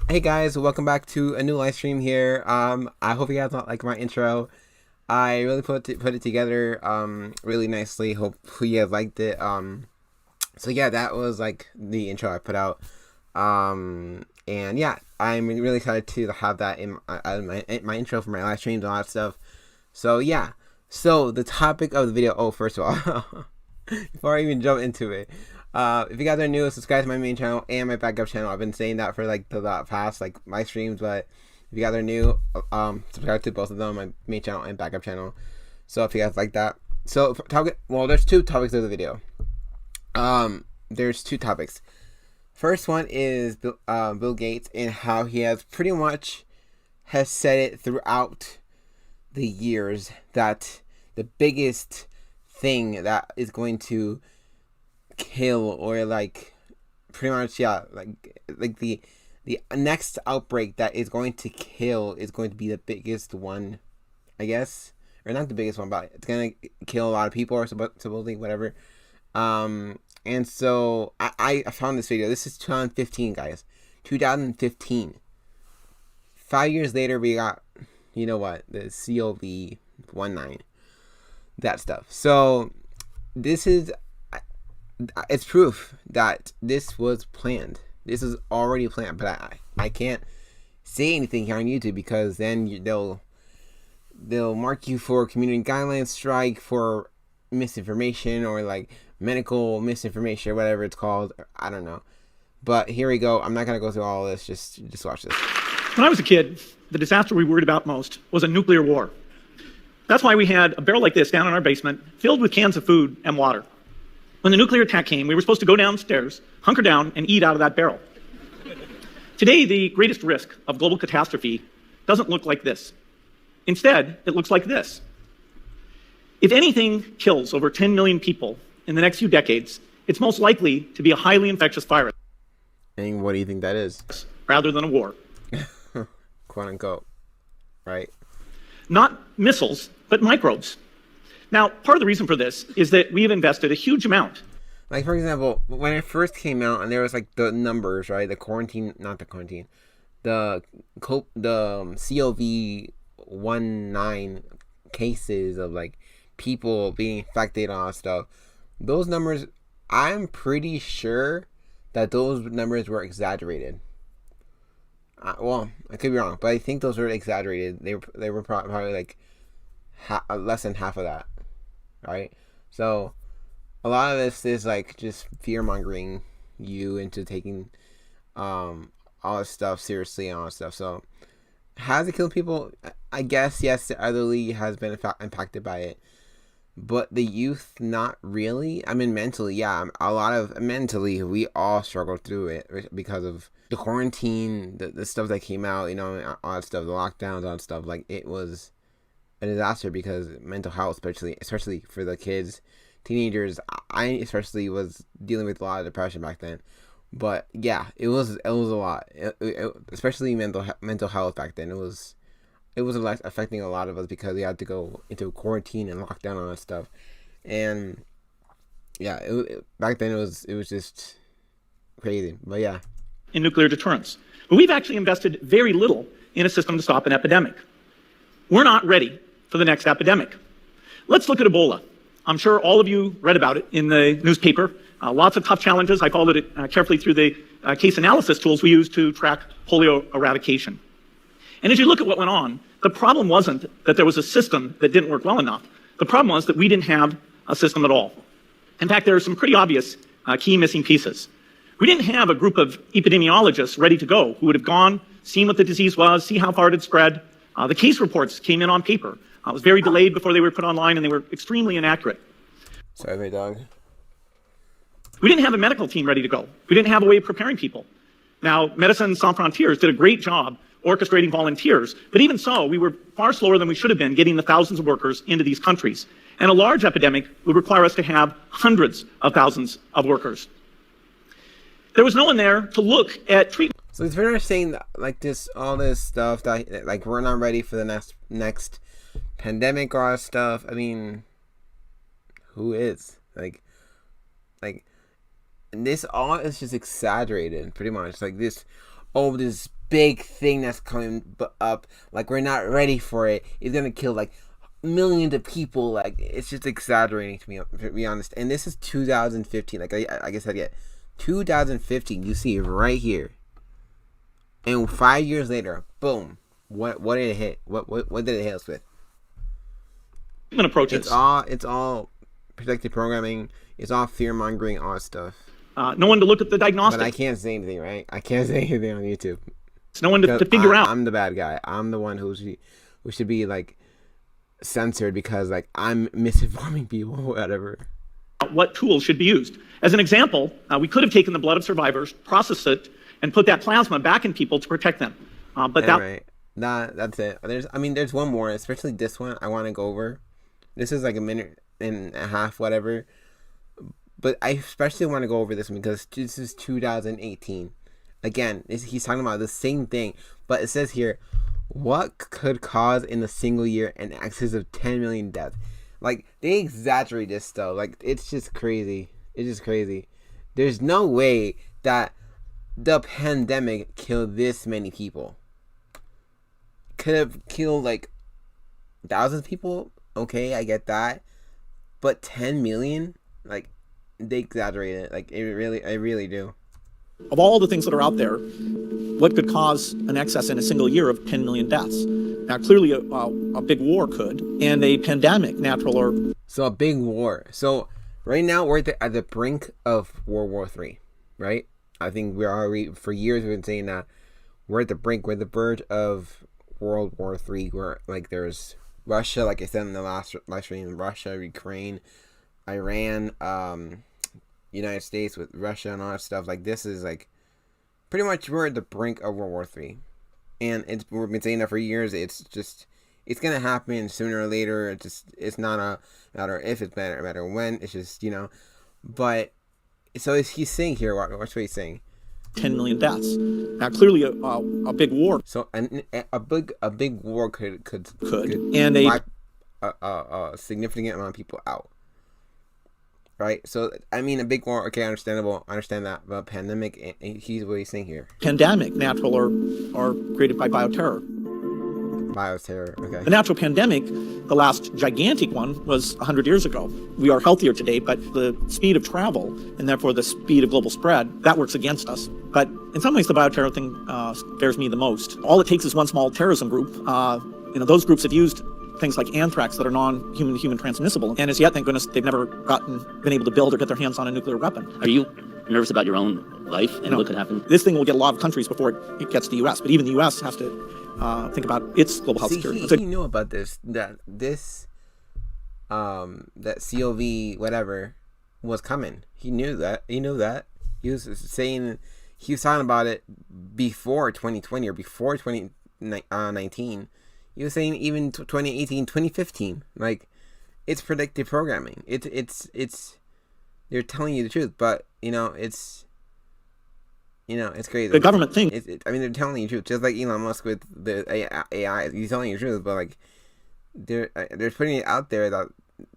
Hey guys, welcome back to a new live stream here. I hope you guys like my intro. I really put it together really nicely. Hope you guys liked it. So yeah, that was like the intro I put out. And yeah, I'm really excited to have that in my intro for my live streams and all that stuff. So yeah, so the topic of the video. Oh, first of all, before I even jump into it. If you guys are new, subscribe to my main channel and my backup channel. I've been saying that for like the past like my streams, but if you guys are new, subscribe to both of them, my main channel and backup channel. So if you guys like that, so there's two topics of the video. There's two topics. First one is Bill Gates and how he has pretty much has said it throughout the years that the biggest thing that is going to kill or like pretty much like the next outbreak that is going to kill is going to be the biggest one, I guess, or not the biggest one, but it's gonna kill a lot of people or supposedly whatever. And so I found this video. This is 2015, guys. 2015. 5 years later, we got, you know what, the COVID-19, that stuff. So this is, it's proof that this was planned. This is already planned, but I can't say anything here on YouTube because then they'll mark you for community guidelines strike for misinformation or like medical misinformation or whatever it's called. I don't know. But here we go. I'm not gonna go through all this. Just watch this. When I was a kid, the disaster we worried about most was a nuclear war. That's why we had a barrel like this down in our basement filled with cans of food and water. When the nuclear attack came, we were supposed to go downstairs, hunker down, and eat out of that barrel. Today, the greatest risk of global catastrophe doesn't look like this. Instead, it looks like this. If anything kills over 10 million people in the next few decades, it's most likely to be a highly infectious virus. And what do you think that is? Rather than a war. Quote unquote, right? Not missiles, but microbes. Now, part of the reason for this is that we have invested a huge amount. Like, for example, when it first came out and there was like the numbers, right? The COVID-19 cases of like people being infected and all that stuff. Those numbers, I'm pretty sure that those numbers were exaggerated. Well, I could be wrong, but I think those were exaggerated. They were probably like less than half of that. Right, so a lot of this is like just fear mongering you into taking all this stuff seriously and all this stuff. So has it killed people? I guess yes, the elderly has been impacted by it, but the youth not really. I mean, mentally, yeah, mentally we all struggled through it because of the quarantine, the stuff that came out, you know, all that stuff, the lockdowns, all that stuff. Like, it was a disaster because mental health, especially for the kids, teenagers. I especially was dealing with a lot of depression back then. But yeah, it was a lot, especially mental health back then. It was affecting a lot of us because we had to go into quarantine and lockdown and all that stuff. And yeah, back then it was just crazy. But yeah, in nuclear deterrence, but we've actually invested very little in a system to stop an epidemic. We're not ready for the next epidemic. Let's look at Ebola. I'm sure all of you read about it in the newspaper. Lots of tough challenges. I followed it carefully through the case analysis tools we use to track polio eradication. And as you look at what went on, the problem wasn't that there was a system that didn't work well enough. The problem was that we didn't have a system at all. In fact, there are some pretty obvious key missing pieces. We didn't have a group of epidemiologists ready to go who would have gone, seen what the disease was, see how far it had spread, The case reports came in on paper. It was very delayed before they were put online, and they were extremely inaccurate. Sorry, my dog. We didn't have a medical team ready to go. We didn't have a way of preparing people. Now, Médecins Sans Frontières did a great job orchestrating volunteers, but even so, we were far slower than we should have been getting the thousands of workers into these countries. And a large epidemic would require us to have hundreds of thousands of workers. There was no one there to look at treatment. So it's very interesting, like all this stuff that like we're not ready for the next pandemic or all that stuff. I mean, who is like and this all is just exaggerated, pretty much. Like this big thing that's coming up. Like we're not ready for it. It's gonna kill like millions of people. Like it's just exaggerating to be honest. And this is 2015. Like I guess I get 2015. You see it right here. And 5 years later, boom. What did it hit? What did it hit us with? Approaches. It's all predictive programming. It's all fear mongering, all that stuff. No one to look at the diagnostics. But I can't say anything, right? I can't say anything on YouTube. It's no one to figure out. I'm the bad guy. I'm the one who should be like censored because like I'm misinforming people, whatever. What tools should be used? As an example, we could have taken the blood of survivors, processed it, and put that plasma back in people to protect them. But anyway, that's it. There's one more, especially this one I want to go over. This is like a minute and a half, whatever. But I especially want to go over this one because this is 2018. Again, he's talking about the same thing, but it says here, what could cause in a single year an excess of 10 million deaths? Like, they exaggerate this stuff. Like, it's just crazy. It's just crazy. There's no way that the pandemic killed this many people. Could have killed, like, thousands of people. Okay, I get that. But 10 million? Like, they exaggerate it. Like, I really do. Of all the things that are out there, what could cause an excess in a single year of 10 million deaths? Now, clearly a big war could, and a pandemic, natural or... So a big war. So right now we're at the brink of World War III, right? I think for years we've been saying that we're at the brink, we're at the verge of World War III, where like there's Russia, like I said in the last live stream, Russia, Ukraine, Iran, United States with Russia and all that stuff. Like this is like pretty much we're at the brink of World War III. And we've been saying that for years. It's gonna happen sooner or later. It's not a matter if, it's a matter when. It's just, but so he's saying here, what's what he's saying? 10 million deaths. Now, clearly a big war. So a big war could and wipe a significant amount of people out. Right, so I mean a big war. Okay, understandable. I understand that, but pandemic. He's what he's saying here. Pandemic, natural or created by bioterror. Bioterror. Okay. The natural pandemic, the last gigantic one, was 100 years ago. We are healthier today, but the speed of travel and therefore the speed of global spread that works against us. But in some ways, the bioterror thing scares me the most. All it takes is one small terrorism group. Those groups have used things like anthrax that are non-human to human transmissible, and as yet, thank goodness, they've never been able to build or get their hands on a nuclear weapon. Are you nervous about your own life and what could happen? This thing will get a lot of countries before it gets to the U.S., but even the U.S. has to think about its global health security. He knew about this, that COV whatever was coming. He knew that. He was talking about it before 2020 or before 2019. He was saying even 2018, 2015. Like, it's predictive programming. It's they're telling you the truth, but it's crazy. The government thing. They're telling you the truth, just like Elon Musk with the AI. He's telling you the truth, but like they're putting it out there that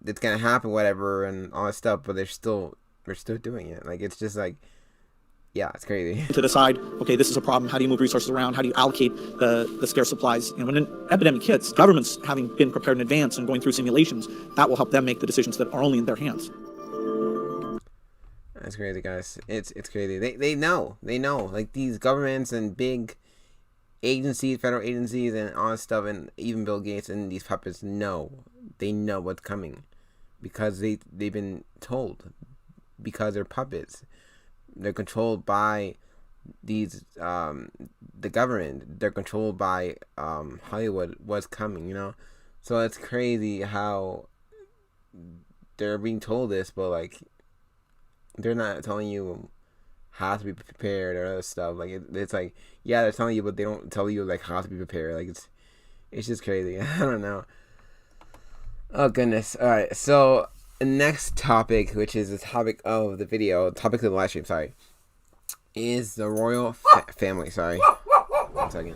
it's gonna happen, whatever, and all that stuff. But we're still doing it. Like, it's just like. Yeah, it's crazy. To decide, okay, this is a problem. How do you move resources around? How do you allocate the scarce supplies? And when an epidemic hits, governments having been prepared in advance and going through simulations, that will help them make the decisions that are only in their hands. That's crazy, guys. It's crazy. They know. Like, these governments and big agencies, federal agencies, and all this stuff, and even Bill Gates and these puppets know. They know what's coming because they've been told, because they're puppets. They're controlled by these the government. They're controlled by Hollywood. What's coming, you know? So it's crazy how they're being told this, but like they're not telling you how to be prepared or other stuff. Like it's like, yeah, they're telling you, but they don't tell you like how to be prepared. Like it's just crazy. I don't know. Oh goodness. All right. So the next topic, which is the topic of the video, topic of the live stream, sorry, is the royal family. Sorry. 1 second.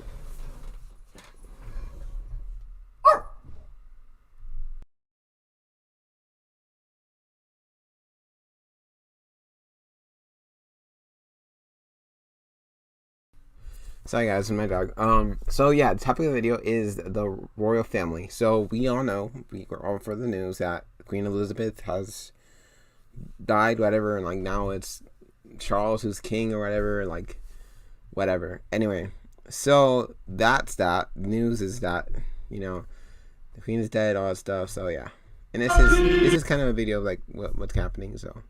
Sorry guys, my dog. So yeah, the topic of the video is the royal family. So we all know, we're all for the news that Queen Elizabeth has died, whatever, and like now it's Charles who's king or whatever, like whatever. Anyway, so that's that. News is that, you know, the Queen is dead, all that stuff. So yeah, and this is kind of a video of like what's happening. So.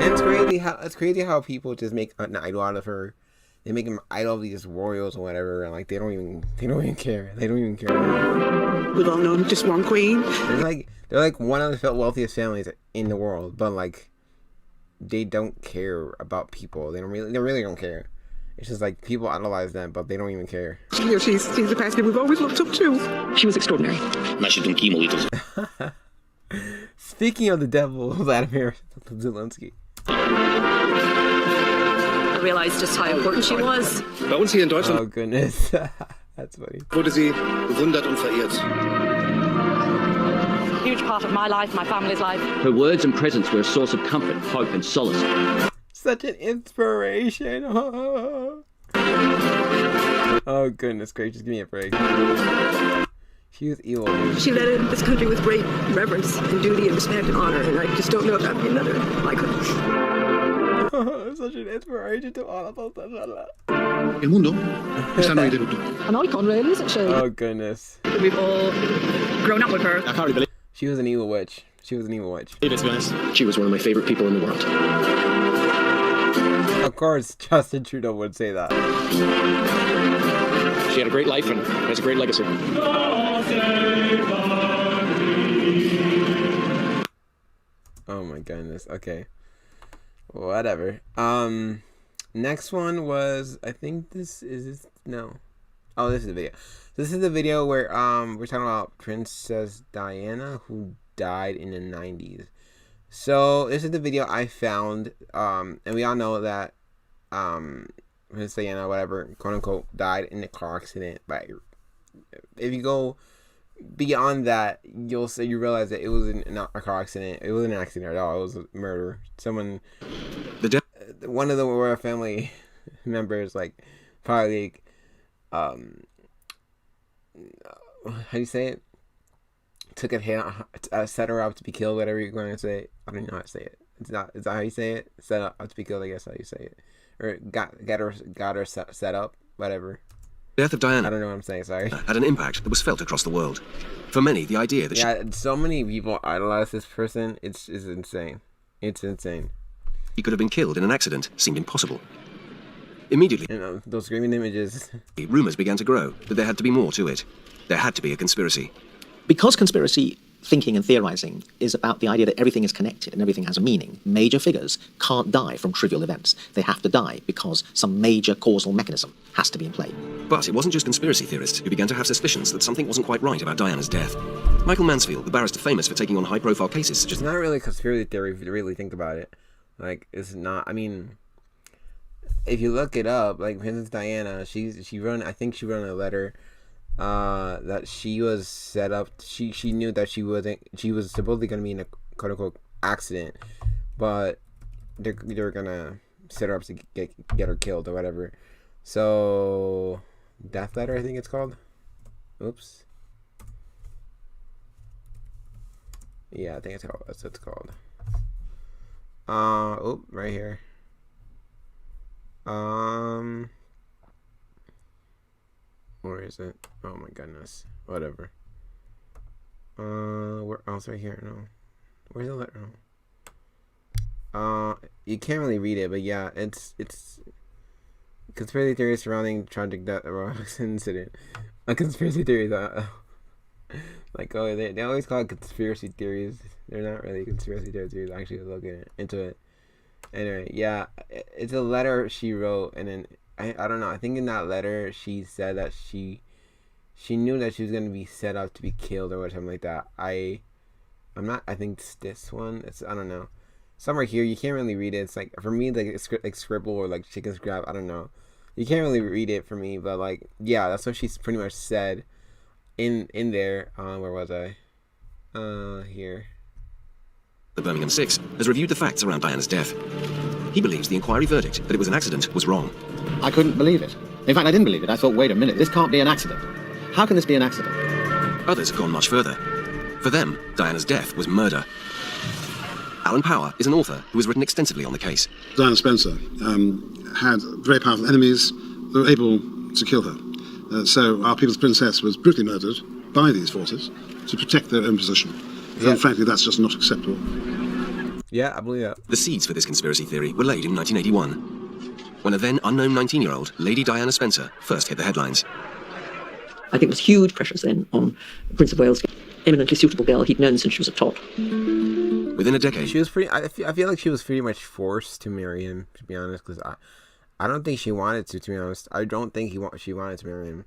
And it's crazy how people just make an idol out of her. They make an idol of these royals or whatever, and like they don't even care. They don't even care. We've all known just one queen. They're like one of the wealthiest families in the world, but like they don't care about people. They really don't care. It's just like people idolize them, but they don't even care. She's the person we've always looked up to. She was extraordinary. Speaking of the devil, Vladimir Zelensky. I realized just how important she was. Bei uns hier in Deutschland Oh goodness, that's funny. wurde sie bewundert und verehrt. Huge part of my life, my family's life. Her words and presence were a source of comfort, hope, and solace. Such an inspiration. Oh goodness gracious, give me a break. She was evil, dude. She led this country with great reverence and duty and respect and honor, and I just don't know if that'd be another like her. Such an inspiration to all of us. Il mondo sta a noi tenuto. An icon, really, isn't she? Oh goodness. We've all grown up with her. I can't really believe She was an evil witch. She was an evil witch. it, to be honest. She was one of my favorite people in the world. Of course, Justin Trudeau would say that. She had a great life and has a great legacy. Oh my goodness. Okay. Whatever. Next one was, I think this is no. Oh, this is the video. This is the video where we're talking about Princess Diana, who died in the 90s. So this is the video I found, and we all know that Princess Diana, whatever, quote unquote, died in a car accident. But if you go beyond that, you realize that it was not a car accident. It wasn't an accident at all. It was a murder. Someone, one of the royal family members, like probably, how do you say it? Took a hit, set her up to be killed. Whatever you're going to say. I don't know how to say it. Is that how you say it? Set up to be killed. I guess how you say it. Or got her set up. Whatever. The death of Diana I don't know what I'm saying, sorry. had an impact that was felt across the world. For many, the idea that Yeah, so many people idolize this person. It's insane. It's insane. she could have been killed in an accident seemed impossible. Immediately, You know, those screaming images. rumours began to grow that there had to be more to it. There had to be a conspiracy. Because conspiracy thinking and theorizing is about the idea that everything is connected and everything has a meaning, major figures can't die from trivial events. They have to die because some major causal mechanism has to be in play. But it wasn't just conspiracy theorists who began to have suspicions that something wasn't quite right about Diana's death. Michael Mansfield, the barrister famous for taking on high-profile cases such as It's not really a conspiracy theory if you really think about it. Like, it's not, I mean, if you look it up, like Princess Diana, she wrote, I think she wrote a letter that she was set up, she knew that she was supposedly going to be in a quote-unquote accident, but they're gonna set her up to get her killed or whatever. So death letter, I think it's called. Oops. Yeah, I think that's what it's called. Oh, right here. Where is it? Oh my goodness. Whatever. Where? Oh, it's right here. No. Where's the letter? No. you can't really read it, but yeah, it's conspiracy theories surrounding tragic death of a incident. A conspiracy theory that like they always call it conspiracy theories. They're not really conspiracy theories. Actually, looking into it. Anyway, yeah, it's a letter she wrote, and then I don't know. I think in that letter she said that she knew that she was gonna be set up to be killed or something like that. I think it's this one. I don't know. Somewhere here you can't really read it. It's like for me like it's like scribble or like chicken scrap. I don't know. You can't really read it for me, but like yeah, that's what she's pretty much said in there. Where was I? Here. The Birmingham Six has reviewed the facts around Diana's death. He believes the inquiry verdict that it was an accident was wrong. I couldn't believe it. In fact, I didn't believe it. I thought, wait a minute, this can't be an accident. How can this be an accident? Others have gone much further. For them, Diana's death was murder. Alan Power is an author who has written extensively on the case. Diana Spencer had very powerful enemies who were able to kill her. So our People's Princess was brutally murdered by these forces to protect their own position. Yeah. And frankly, that's just not acceptable. Yeah, I believe that. The seeds for this conspiracy theory were laid in 1981, when a then unknown 19-year-old Lady Diana Spencer first hit the headlines. I think there was huge pressures then on Prince of Wales, eminently suitable girl he'd known since she was a tot. Within a decade, She was pretty. I feel like she was pretty much forced to marry him. To be honest, because I don't think she wanted to. To be honest, I don't think she wanted to marry him.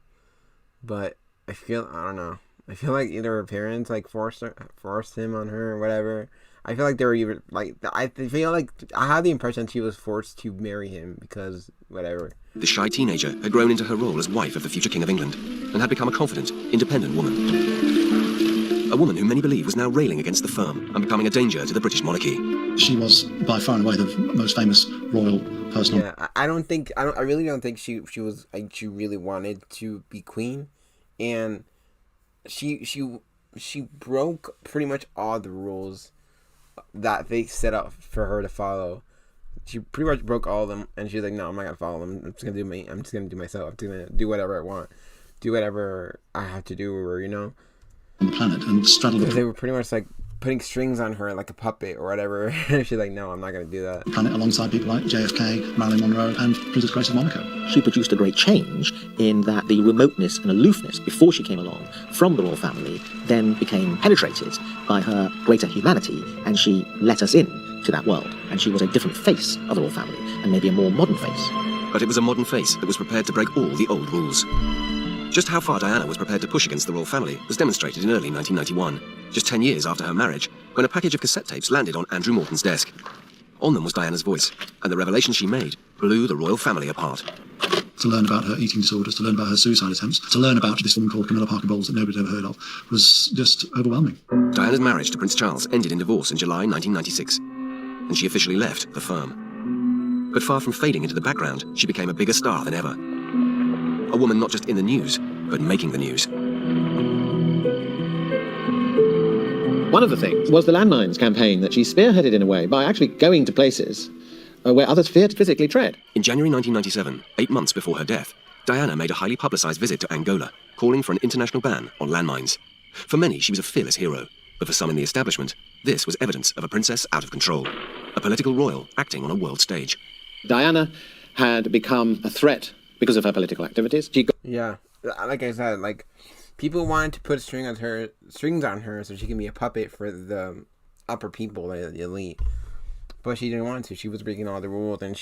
But I don't know. I feel like either her parents like forced him on her or whatever. I feel like they were even like I feel like I had the impression she was forced to marry him because whatever. the shy teenager had grown into her role as wife of the future King of England and had become a confident, independent woman. A woman who many believe was now railing against the firm and becoming a danger to the British monarchy. She was by far and away the most famous royal person. Yeah, I really don't think she was like she really wanted to be queen, and she broke pretty much all the rules that they set up for her to follow. She pretty much broke all of them, and she's like, "No, I'm not gonna follow them. I'm just gonna do myself. I'm just gonna do whatever I want, do whatever I have to do, or On the planet and straddle Because they were pretty much like putting strings on her like a puppet or whatever. She's like, "No, I'm not gonna do that." the planet alongside people like JFK, Marilyn Monroe, and Princess Grace of Monaco. She produced a great change in that the remoteness and aloofness before she came along from the royal family then became penetrated by her greater humanity, and she let us in to that world. And she was a different face of the royal family, and maybe a more modern face. But it was a modern face that was prepared to break all the old rules. Just how far Diana was prepared to push against the royal family was demonstrated in early 1991, just 10 years after her marriage, when a package of cassette tapes landed on Andrew Morton's desk. On them was Diana's voice, and the revelation she made blew the royal family apart. To learn about her eating disorders, to learn about her suicide attempts, to learn about this woman called Camilla Parker Bowles that nobody had ever heard of, was just overwhelming. Diana's marriage to Prince Charles ended in divorce in July 1996, and she officially left the firm. But far from fading into the background, she became a bigger star than ever. A woman not just in the news, but making the news. One of the things was the landmines campaign that she spearheaded in a way by actually going to places where others feared to physically tread. In January 1997, 8 months before her death, Diana made a highly publicised visit to Angola, calling for an international ban on landmines. For many, she was a fearless hero, but for some in the establishment, this was evidence of a princess out of control, a political royal acting on a world stage. Diana had become a threat because of her political activities. Yeah, like I said, like people wanted to put strings on her so she can be a puppet for the upper people, like the elite. But she didn't want to. She was breaking all the rules, and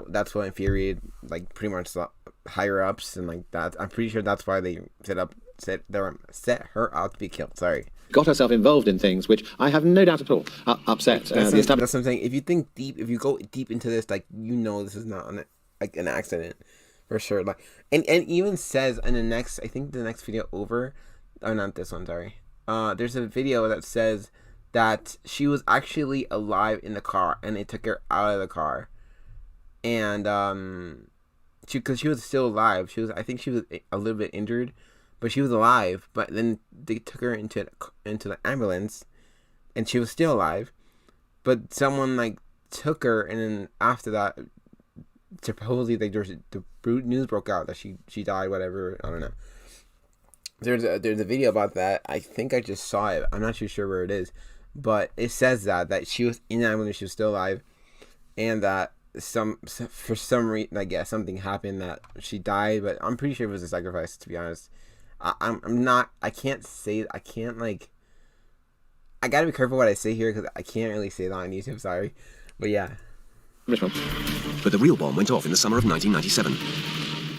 that's what infuriated like pretty much the higher ups, and like that. I'm pretty sure that's why they set her out to be killed. Sorry. Got herself involved in things which I have no doubt at all upset the establishment. That's what I'm saying. If you think deep, if you go deep into this, like this is not an accident for sure. Like and even says in the next, I think the next video over, or not this one. Sorry. There's a video that says that she was actually alive in the car, and they took her out of the car, and because she was still alive. I think she was a little bit injured, but she was alive. But then they took her into the ambulance, and she was still alive. But someone like took her, and then after that, supposedly the news broke out that she died. Whatever, I don't know. There's a video about that. I think I just saw it. I'm not too sure where it is, but it says that she was in the ambulance. She was still alive, and that for some reason, I guess something happened that she died, but I'm pretty sure it was a sacrifice, to be honest. I'm not, I can't like, I gotta be careful what I say here because I can't really say that on YouTube, sorry, but yeah. But the real bomb went off in the summer of 1997,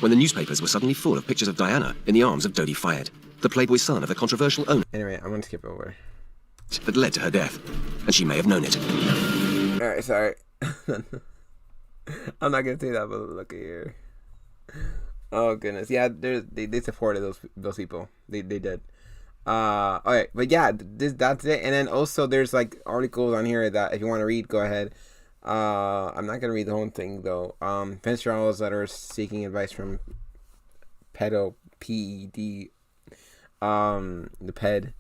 when the newspapers were suddenly full of pictures of Diana in the arms of Dodi Fayed, the Playboy son of the controversial owner. Anyway, I'm gonna skip over. That led to her death, and she may have known it. Alright, sorry. I'm not gonna say that, but look at here. Oh goodness, yeah, they supported those people. They did. Alright, but yeah, that's it. And then also there's like articles on here that if you want to read, go ahead. I'm not gonna read the whole thing though. Prince Charles letters seeking advice from pedo PED. The ped.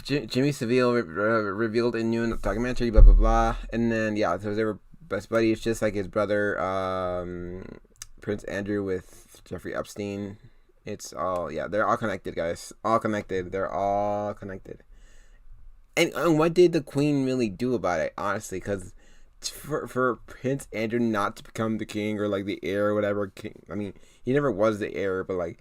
Jimmy Savile revealed in new documentary, blah blah blah. And then yeah, so they were best buddies, just like his brother, Prince Andrew with Jeffrey Epstein. It's all, yeah, they're all connected, guys. All connected. They're all connected. And what did the Queen really do about it, honestly? Because for Prince Andrew not to become the king or like the heir or whatever king, I mean, he never was the heir, but like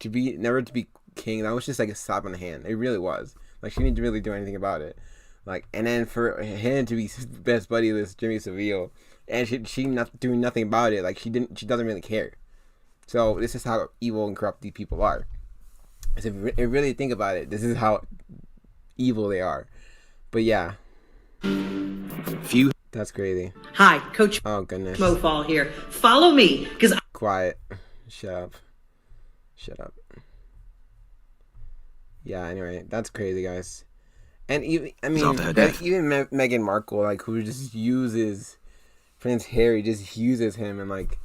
never to be king, that was just like a slap on the hand. It really was. Like, she didn't really do anything about it. Like, and then for him to be best buddy with Jimmy Savile, and she not doing nothing about it. Like, she doesn't really care. So this is how evil and corrupt these people are. So if you really think about it, this is how evil they are. But yeah, that's crazy. Hi, Coach. Oh goodness. Mofall here. Follow me, because quiet. Shut up. Yeah. Anyway, that's crazy, guys. And even Meghan Markle, like, who just uses Prince Harry, just uses him and like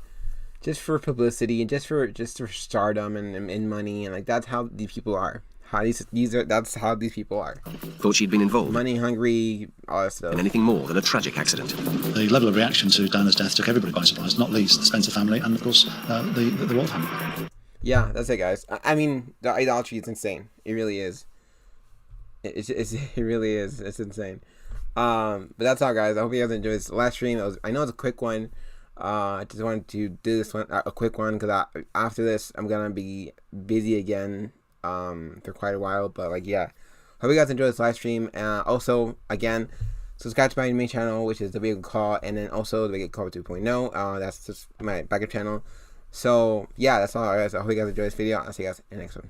just for publicity and just for stardom and money, and like that's how these people are. That's how these people are. Thought she'd been involved. Money hungry, all that stuff. In anything more than a tragic accident. The level of reaction to Diana's death took everybody by surprise, not least the Spencer family and of course the royal family. Yeah, that's it, guys. I mean, the idolatry is insane. It really is. It really is. It's insane. But that's all, guys. I hope you guys enjoyed this last stream. I know it's a quick one. I just wanted to do this one, a quick one, because after this I'm gonna be busy again for quite a while. But like, yeah, hope you guys enjoyed this live stream. Also, again, subscribe to my main channel, which is The Big Call, and then also The Big Call 2.0. That's just my backup channel. So yeah, that's all, guys. I hope you guys enjoyed this video. I'll see you guys in the next one.